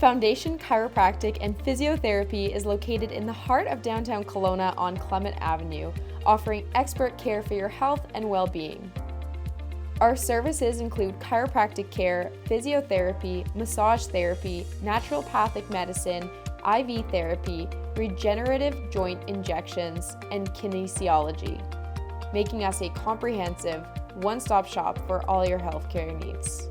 Foundation Chiropractic and Physiotherapy is located in the heart of downtown Kelowna on Clement Avenue, offering expert care for your health and well-being. Our services include chiropractic care, physiotherapy, massage therapy, naturopathic medicine, IV therapy, regenerative joint injections, and kinesiology, making us a comprehensive, one-stop shop for all your healthcare needs.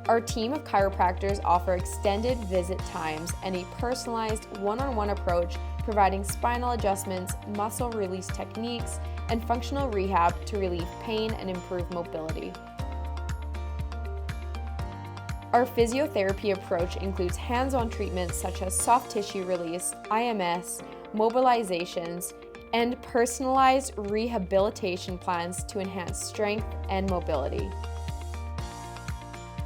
Our team of chiropractors offer extended visit times and a personalized one-on-one approach, providing spinal adjustments, muscle release techniques, and functional rehab to relieve pain and improve mobility. Our physiotherapy approach includes hands-on treatments such as soft tissue release, IMS, mobilizations, and personalized rehabilitation plans to enhance strength and mobility.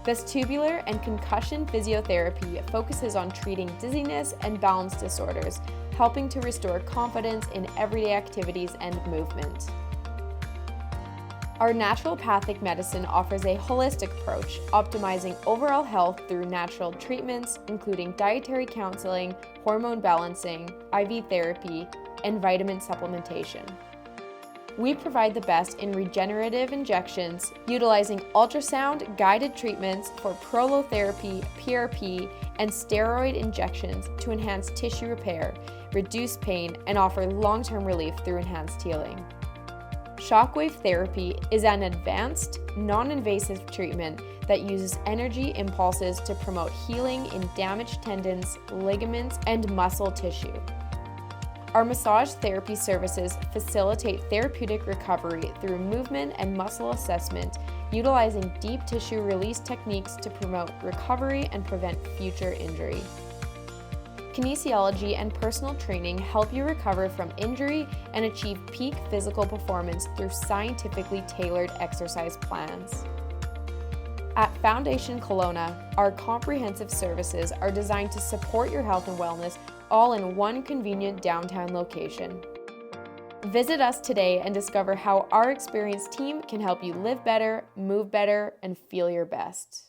Vestibular and concussion physiotherapy focuses on treating dizziness and balance disorders, helping to restore confidence in everyday activities and movement. Our naturopathic medicine offers a holistic approach, optimizing overall health through natural treatments, including dietary counseling, hormone balancing, IV therapy, and vitamin supplementation. We provide the best in regenerative injections, utilizing ultrasound-guided treatments for prolotherapy, PRP, and steroid injections to enhance tissue repair, reduce pain, and offer long-term relief through enhanced healing. Shockwave therapy is an advanced, non-invasive treatment that uses energy impulses to promote healing in damaged tendons, ligaments, and muscle tissue. Our massage therapy services facilitate therapeutic recovery through movement and muscle assessment, utilizing deep tissue release techniques to promote recovery and prevent future injury. Kinesiology and personal training help you recover from injury and achieve peak physical performance through scientifically tailored exercise plans. At Foundation Kelowna, our comprehensive services are designed to support your health and wellness, all in one convenient downtown location. Visit us today and discover how our experienced team can help you live better, move better, and feel your best.